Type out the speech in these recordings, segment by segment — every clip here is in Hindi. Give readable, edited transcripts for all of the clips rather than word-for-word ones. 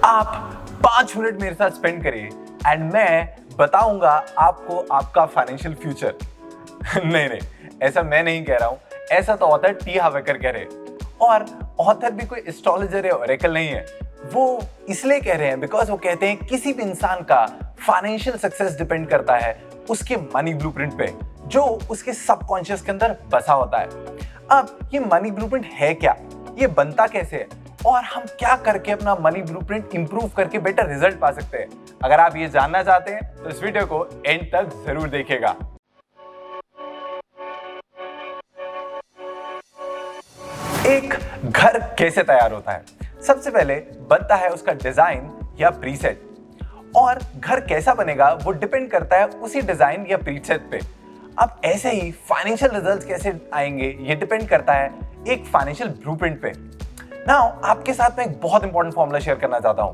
आप 5 मिनट मेरे साथ स्पेंड करिए एंड मैं बताऊंगा आपको आपका फाइनेंशियल फ्यूचर। नहीं, ऐसा मैं नहीं कह रहा हूं, ऐसा तो ऑथर टी हार्व एकर कह रहे हैं। और ऑथर भी कोई एस्ट्रोलॉजर या ओरेकल नहीं है, वो इसलिए कह रहे हैं बिकॉज वो कहते हैं किसी भी इंसान का फाइनेंशियल सक्सेस डिपेंड करता है उसके मनी ब्लूप्रिंट पे, जो उसके सबकॉन्शियस के अंदर बसा होता है। अब ये मनी ब्लूप्रिंट है क्या, ये बनता कैसे है और हम क्या करके अपना मनी ब्लूप्रिंट इंप्रूव करके बेटर रिजल्ट पा सकते हैं, अगर आप ये जानना चाहते हैं तो इस वीडियो को एंड तक जरूर देखिएगा। एक घर कैसे तैयार होता है? सबसे पहले बनता है उसका डिजाइन या प्रीसेट, और घर कैसा बनेगा वो डिपेंड करता है उसी डिजाइन या प्रीसेट पे। अब ऐसे ही फाइनेंशियल रिजल्ट्स कैसे आएंगे ये डिपेंड करता है एक फाइनेंशियल ब्लूप्रिंट पे। नाउ आपके साथ में एक बहुत इंपॉर्टेंट फॉर्मूला शेयर करना चाहता हूं।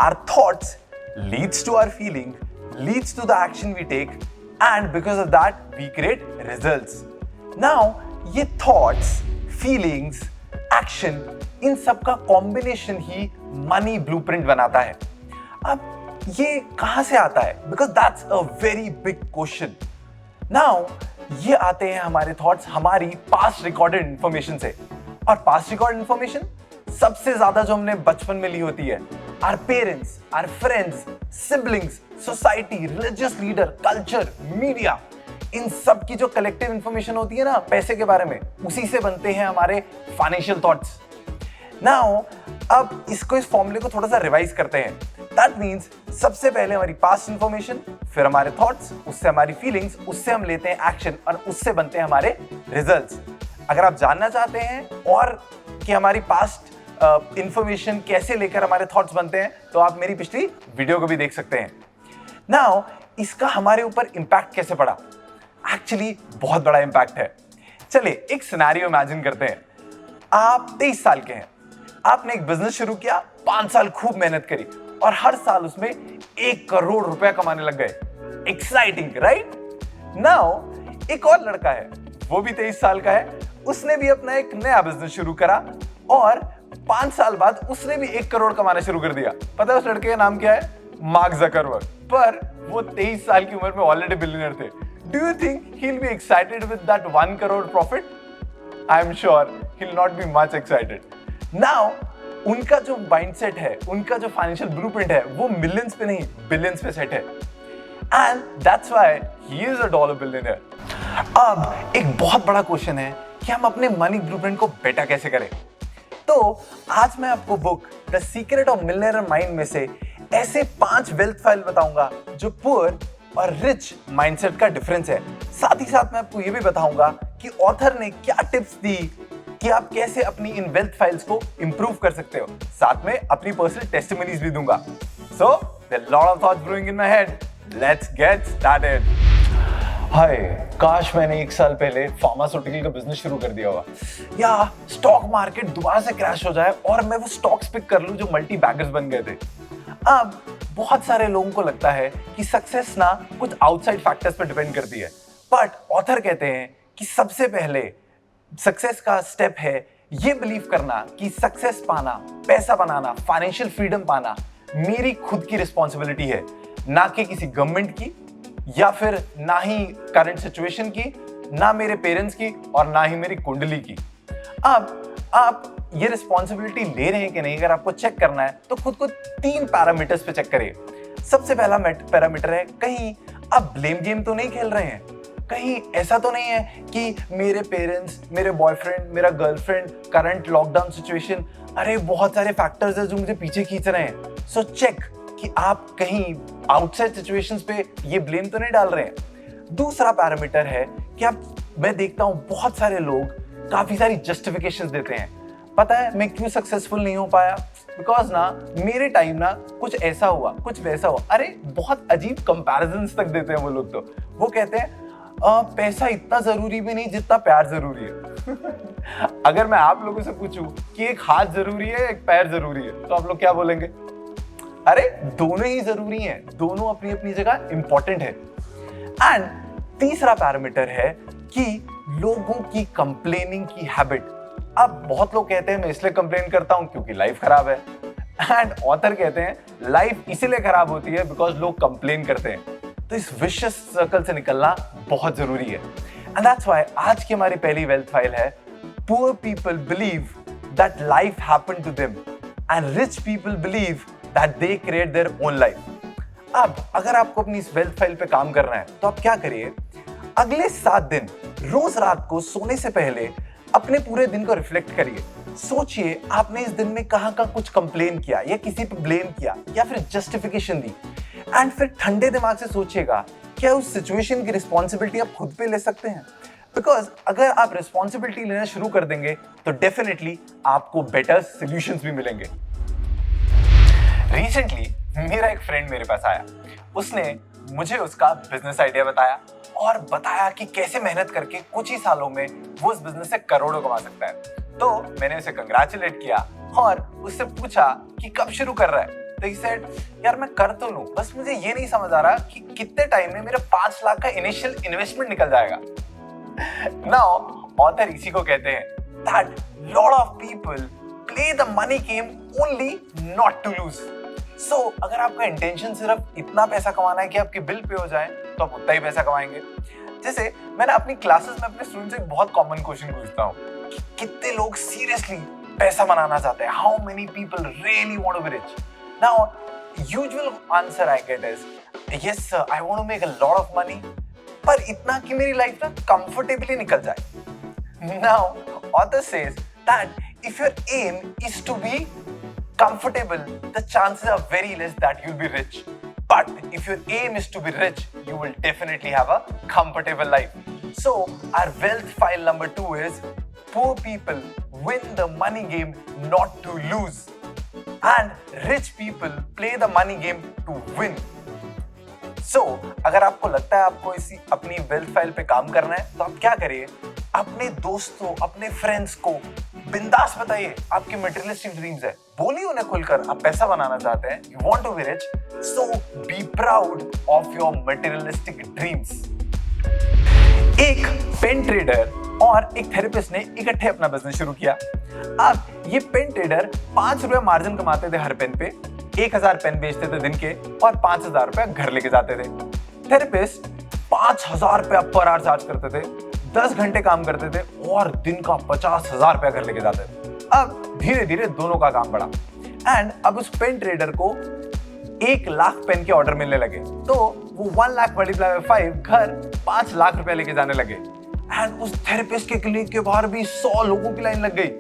Our thoughts leads to our feeling, leads to the action we take, and because of that we create results. Now ये थॉट्स, फीलिंग्स, एक्शन, इन सब का कॉम्बिनेशन ही मनी ब्लूप्रिंट बनाता है। अब ये कहां से आता है? Because that's a very big question. Now ये आते हैं हमारे थॉट्स हमारी पास्ट रिकॉर्डेड इंफॉर्मेशन से, और पास्ट रिकॉर्ड इंफॉर्मेशन सबसे ज्यादा जो हमने बचपन में ली होती है, our parents, our friends, siblings, society, religious leader, culture, media, इन सब की जो कलेक्टिव इंफॉर्मेशन होती है ना पैसे के बारे में, उसी से बनते हैं हमारे फाइनेंशियल थॉट्स। नाउ अब इस फॉर्मूले को थोड़ा सा रिवाइज करते हैं। दैट मीन्स सबसे पहले हमारी पास्ट इंफॉर्मेशन, फिर हमारे थॉट्स, उससे हमारी फीलिंग्स, उससे हम लेते हैं एक्शन और उससे बनते हैं हमारे रिजल्ट्स। अगर आप जानना चाहते हैं और कि हमारी पास्ट इंफॉर्मेशन कैसे लेकर हमारे थॉट्स बनते हैं, तो आप मेरी पिछली वीडियो को भी देख सकते हैं। नाउ इसका हमारे ऊपर इंपैक्ट कैसे पड़ा? एक्चुअली बहुत बड़ा इंपैक्ट है। चलिए एक सिनेरियो इमेजिन करते हैं। आप 23 साल के हैं, आपने एक बिजनेस शुरू किया, 5 साल खूब मेहनत करी और हर साल उसमें 1 करोड़ रुपया कमाने लग गए। Exciting, right? नाउ एक और लड़का है, वो भी 23 साल का है, उसने भी अपना एक नया बिजनेस शुरू करा और 5 साल बाद उसने भी 1 करोड़ कमाना शुरू कर दिया। पता है उस लड़के का नाम क्या है? Mark Zuckerberg. पर वो 23 साल की उम्र में ऑलरेडी बिलियनर थे। Do you think he will be excited with that 1 crore profit? I am sure he will not be much excited. Now उनका जो माइंडसेट है, उनका जो फाइनेंशियल ब्लूप्रिंट है, वो मिलियंस पे नहीं बिलियंस पे सेट है, and that's why he is a dollar billionaire. अब एक बहुत बड़ा क्वेश्चन है कि हम अपने मनी ब्लूप्रिंट को बेटर कैसे करें। तो आज मैं आपको book the secret of millionaire mind में से ऐसे 5 वेल्थ फाइल बताऊंगा जो पुअर और रिच माइंडसेट का डिफरेंस है। साथ ही साथ मैं आपको यह भी बताऊंगा कि ऑथर ने क्या टिप्स दी कि आप कैसे अपनी इन वेल्थ फाइल्स को इंप्रूव कर सकते हो। साथ में अपनी पर्सनल टेस्टिमनीज भी दूंगा। So there are lot of thoughts brewing in my head, let's get started. हाय, काश मैंने 1 साल पहले फार्मास्यूटिकल का बिजनेस शुरू कर दिया होगा, या स्टॉक मार्केट दोबारा से क्रैश हो जाए और मैं वो स्टॉक्स पिक कर लूं जो मल्टी बैगर्स बन गए थे। अब बहुत सारे लोगों को लगता है कि सक्सेस ना कुछ आउटसाइड फैक्टर्स पर डिपेंड करती है, बट ऑथर कहते हैं कि सबसे पहले सक्सेस का स्टेप है ये बिलीव करना कि सक्सेस पाना, पैसा बनाना, फाइनेंशियल फ्रीडम पाना मेरी खुद की रिस्पॉन्सिबिलिटी है, ना कि किसी गवर्नमेंट की, या फिर ना ही करंट सिचुएशन की, ना मेरे पेरेंट्स की, और ना ही मेरी कुंडली की। अब आप ये रिस्पॉन्सिबिलिटी ले रहे हैं कि नहीं, अगर आपको चेक करना है तो खुद को 3 पैरामीटर्स पे चेक करिए। सबसे पहला पैरामीटर है, कहीं आप ब्लेम गेम तो नहीं खेल रहे हैं, कहीं ऐसा तो नहीं है कि मेरे पेरेंट्स, मेरे बॉयफ्रेंड, मेरा गर्लफ्रेंड, करंट लॉकडाउन सिचुएशन, अरे बहुत सारे फैक्टर्स हैं जो मुझे पीछे खींच रहे हैं। सो चेक कि आप कहीं आउटसाइड सिचुएशंस पे ये ब्लेम तो नहीं डाल रहे हैं। दूसरा पैरामीटर है कि मैं देखता हूं बहुत सारे लोग काफी सारी जस्टिफिकेशंस देते हैं। पता है मैं क्यों सक्सेसफुल नहीं हो पाया? बिकॉज ना मेरे टाइम ना कुछ ऐसा हुआ, कुछ वैसा हुआ। अरे बहुत अजीब कंपैरिजंस तक देते हैं वो लोग। तो वो कहते हैं पैसा इतना जरूरी भी नहीं जितना प्यार जरूरी है। अगर मैं आप लोगों से पूछूं कि एक हाथ जरूरी है, एक पैर जरूरी है, तो आप लोग क्या बोलेंगे? अरे दोनों ही जरूरी हैं, दोनों अपनी अपनी जगह इंपॉर्टेंट है। एंड तीसरा पैरामीटर है कि लोगों की कंप्लेनिंग की हैबिट। अब बहुत लोग कहते हैं मैं इसलिए कंप्लेन करता हूं क्योंकि लाइफ खराब है। एंड ऑथर कहते हैं लाइफ इसीलिए खराब होती है बिकॉज लोग कंप्लेन करते हैं। तो इस विशियस सर्कल से निकलना बहुत जरूरी है। एंड दैट्स व्हाई आज की हमारी पहली वेल्थ फाइल है poor people believe that life happened to them and rich people believe that they create their own life. अब अगर आपको अपनी इस वेल्थ फाइल पे काम करना है तो आप क्या करिए, अगले 7 दिन रोज रात को सोने से पहले अपने पूरे दिन को रिफ्लेक्ट करिए। सोचिए आपने इस दिन में कहां कुछ कंप्लेन किया या किसी पे ब्लेम किया या फिर जस्टिफिकेशन दी। एंड फिर ठंडे दिमाग से सोचिएगा क्या उस सिचुएशन की रिस्पॉन्सिबिलिटी आप खुद पे ले सकते हैं। बिकॉज अगर आप रिस्पॉन्सिबिलिटी लेना शुरू कर देंगे तो डेफिनेटली आपको बेटर सॉल्यूशंस भी मिलेंगे। रिसेंटली मेरा एक फ्रेंड मेरे पास आया, उसने मुझे उसका बिजनेस आइडिया बताया और बताया कि कैसे मेहनत करके कुछ ही सालों में वो उस बिजनेस से करोड़ों कमा सकता है। तो मैंने उसे कंग्रेचुलेट किया और उससे पूछा कि कब शुरू कर रहा है। तो he said, यार मैं कर तो लूं, बस मुझे ये नहीं समझ आ रहा कि कितने टाइम में मेरा 5 लाख का इनिशियल इन्वेस्टमेंट निकल जाएगा। नाउ ऑथर इसी को कहते हैं that lot of people play the money game only not to lose। So अगर आपका इंटेंशन सिर्फ इतना पैसा कमाना है कि आपके बिल पे हो जाए तो आप उतना ही पैसा कमाएंगे। जैसे मैंने अपनी क्लासेस में अपने स्टूडेंट्स से एक बहुत कॉमन क्वेश्चन पूछता हूँ कि कितने लोग सीरियसली पैसा बनाना चाहते हैं, how many people really want to be rich. Now usual answer I get is yes sir, I want to make a lot of money, पर इतना कि मेरी लाइफ ना कंफर्टेबली निकल जाए। Now author says that if your aim is to be comfortable, the chances are very less that you'll be rich. But if your aim is to be rich, you will definitely have a comfortable life. So our wealth file number 2 is poor people win the money game not to lose, and rich people play the money game to win. So अगर आपको लगता है आपको इसी अपनी वेल्थ फाइल पे काम करना है तो आप क्या करिए, अपने दोस्तों अपने फ्रेंड्स को बिंदास बताइए आपकी मटेरियलिस्टिक ड्रीम्स है, बोलिए उन्हें खुलकर आप पैसा बनाना चाहते हैं, you want to be rich, so be proud of your materialistic dreams. एक पेन ट्रेडर और एक थेरेपिस्ट ने इकट्ठे अपना बिजनेस शुरू किया। अब ये पेन ट्रेडर 5 रुपए मार्जिन कमाते थे हर पेन पे, 1000 पेन बेचते थे दिन के और 5000 रुपए घर लेके जाते थे। थेरेपिस्ट 5000 रुपया पर आवर चार्ज करते थे, 10 घंटे काम करते थे और दिन का 50,000 रुपया घर लेके जाते थे। अब धीरे धीरे दोनों का काम बढ़ा एंड अब उस पेन ट्रेडर को 1 लाख पेन के ऑर्डर मिलने लगे, तो वो 1 लाख मल्टीप्लाई बाय 5 घर 5 लाख रुपया लेके जाने लगे। एंड उस थेरेपिस्ट के क्लिनिक के बाहर भी 100 लोगों की लाइन लग गई।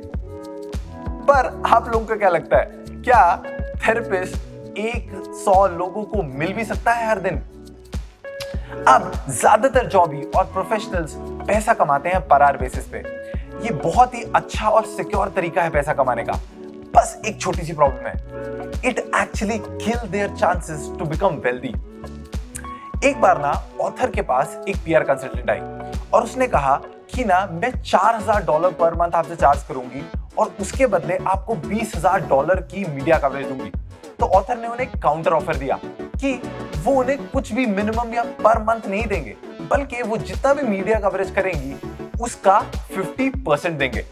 पर आप लोगों को क्या लगता है, क्या थेरेपिस्ट 100 लोगों को मिल भी सकता है हर दिन? अब ज्यादातर जॉबी और प्रोफेशनल्स पैसा कमाते हैं पर आवर बेसिस पे। ये बहुत ही अच्छा और सिक्योर तरीका है पैसा कमाने का। बस एक छोटी सी प्रॉब्लम है, it actually kill their chances to become wealthy. एक बार ना ऑथर के पास एक पीआर कंसल्टेंट आई और उसने कहा कि ना मैं $4000 पर मंथ आपसे चार्ज करूंगी और उसके बदले आपको $20,000 की मीडिया कवरेज दूंगी। तो ऑथर ने उन्हें काउंटर ऑफर दिया कि वो उन्हें कुछ भी मिनिमम या पर मंथ नहीं देंगे, बल्कि वो जितना भी मीडिया कवरेज करेंगी उसका 50% देंगे।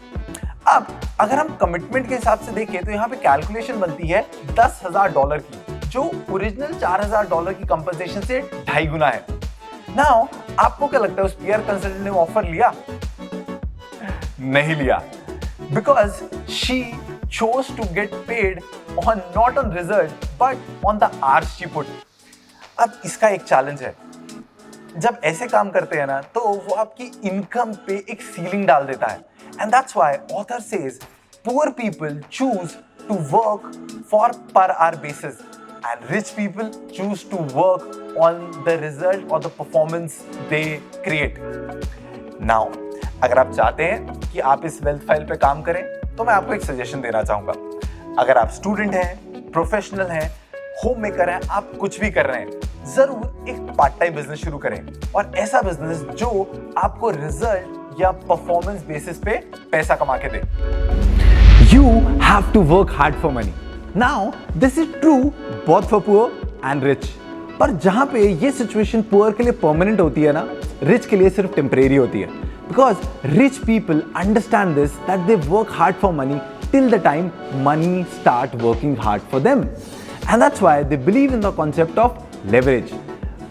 अब अगर हम कमिटमेंट के हिसाब से देखें तो यहाँ पे कैलकुलेशन बनती है $10,000 की, जो ओरिजिनल $4,000 की कंपनसेशन से 2.5 गुना है। नाउ आपको क्या लगता है, उस पीआर कंसल्टेंट ने ऑफर लिया? नहीं लिया, because she chose to get paid on not on result but on the hours she put। अब इसका एक चैलेंज है, जब ऐसे काम करते हैं ना तो वो आपकी इनकम पे एक सीलिंग डाल देता है। And that's why author says poor people choose to work for per hour basis and rich people choose to work on the result और the performance they create. Now अगर आप चाहते हैं कि आप इस वेल्थ फाइल पे काम करें तो मैं आपको एक सजेशन देना चाहूंगा। अगर आप स्टूडेंट हैं, प्रोफेशनल हैं, होम मेकर हैं, आप कुछ भी कर रहे हैं, जरूर एक पार्ट टाइम बिजनेस शुरू करें और ऐसा बिजनेस जो आपको रिजल्ट या परफॉर्मेंस बेसिस पे पैसा कमा के दे। You have to work hard for money. Now this is true both for poor and rich. पर जहां पे ये सिचुएशन पुअर के लिए परमानेंट होती है ना, रिच के लिए सिर्फ टेम्परेरी होती है। Because rich people understand this, that they work hard for money till the time money start working hard for them. And that's why they believe in the concept of leverage.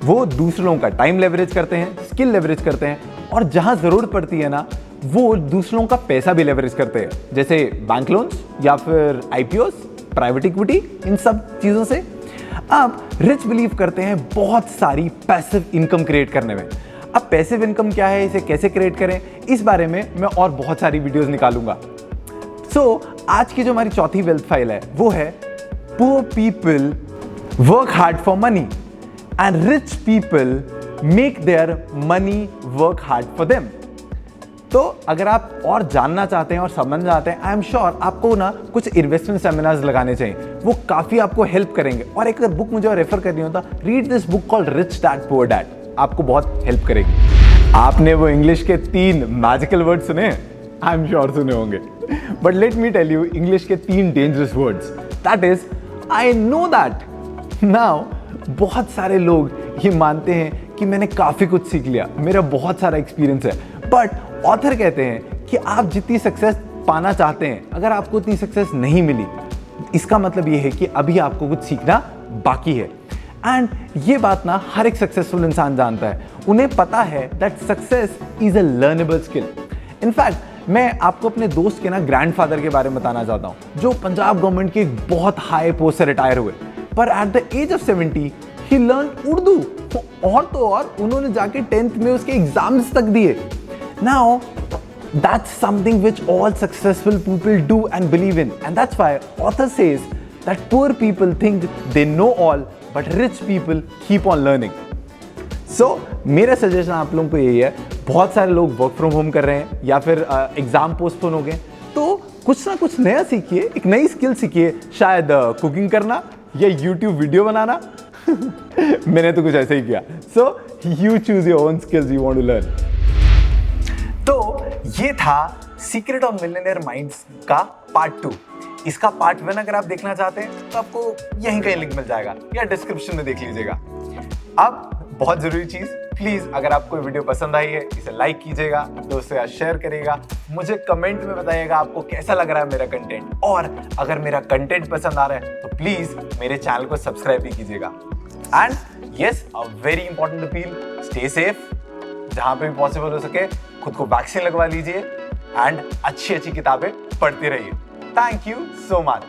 वो दूसरों का टाइम लेवरेज करते हैं, स्किल लेवरेज करते हैं, और जहां जरूरत पड़ती है ना, वो दूसरों का पैसा भी लेवरेज करते हैं, जैसे बैंक लोन्स या फिर IPOs, प्राइवेट इक्विटी, इन सब चीजों से। अब रिच बिलीव करते हैं बहुत सारी पैसिव इनकम क्रिएट करने में। अब पैसिव इनकम क्या है, इसे कैसे क्रिएट करें, इस बारे में मैं और बहुत सारी वीडियोस निकालूंगा। आज की जो हमारी चौथी वेल्थ फाइल है वो है poor people work hard for money and rich people make their money work hard for them. तो अगर आप और जानना चाहते हैं और समझना चाहते हैं, आई एम श्योर आपको ना कुछ इन्वेस्टमेंट सेमिनार्स लगाने चाहिए, वो काफी आपको हेल्प करेंगे। और एक अगर बुक मुझे रेफर करनी होता, read this book called rich dad poor dad, आपको बहुत हेल्प करेगी। आपने वो इंग्लिश के 3 मैजिकल वर्ड सुने, आई एम श्योर सुने होंगे, but let me tell you English के 3 dangerous words, that is I know that. Now बहुत सारे लोग ये मानते हैं कि मैंने काफी कुछ सीख लिया, मेरा बहुत सारा एक्सपीरियंस है, बट ऑथर कहते हैं कि आप जितनी सक्सेस पाना चाहते हैं, अगर आपको उतनी सक्सेस नहीं मिली, इसका मतलब ये है कि अभी आपको कुछ सीखना बाकी है। एंड ये बात ना हर एक सक्सेसफुल इंसान जानता है, उन्हें पता है that success is a learnable skill. In fact मैं आपको अपने दोस्त के ना ग्रैंडफादर के बारे में बताना चाहता हूँ, जो पंजाब गवर्नमेंट के एक बहुत हाई पोस्ट से रिटायर हुए, पर at the age of 70 he learn Urdu, और तो और उन्होंने जाके 10th में उसके एग्जाम्स तक दिए। Now, that's something which all successful people do and believe in. And that's why author says that poor people think they know all, but rich people keep on learning. So, मेरा सजेशन आप लोगों को यही है, बहुत सारे लोग वर्क फ्रॉम होम कर रहे हैं या फिर एग्जाम पोस्टपोन हो गए, तो कुछ ना कुछ नया सीखिए, एक नई स्किल सीखिए, शायद कुकिंग करना या यूट्यूब वीडियो बनाना। मैंने तो कुछ ऐसा ही किया। So, you choose your own skills you want to learn. तो ये था सीक्रेट ऑफ मिलियनेयर माइंड्स का पार्ट 2। इसका पार्ट 1 अगर आप देखना चाहते हैं तो आपको यहीं कहीं लिंक मिल जाएगा या डिस्क्रिप्शन में देख लीजिएगा। अब बहुत जरूरी चीज, प्लीज अगर आपको वीडियो पसंद आई है, इसे लाइक कीजिएगा, दोस्तों यार शेयर करिएगा, मुझे कमेंट में बताइएगा आपको कैसा लग रहा है मेरा कंटेंट, और अगर मेरा कंटेंट पसंद आ रहा है तो प्लीज मेरे चैनल को सब्सक्राइब भी कीजिएगा। And yes, a very important appeal, stay safe, जहां पे भी पॉसिबल हो सके खुद को वैक्सीन लगवा लीजिए, एंड अच्छी अच्छी किताबें पढ़ते रहिए। Thank you so much.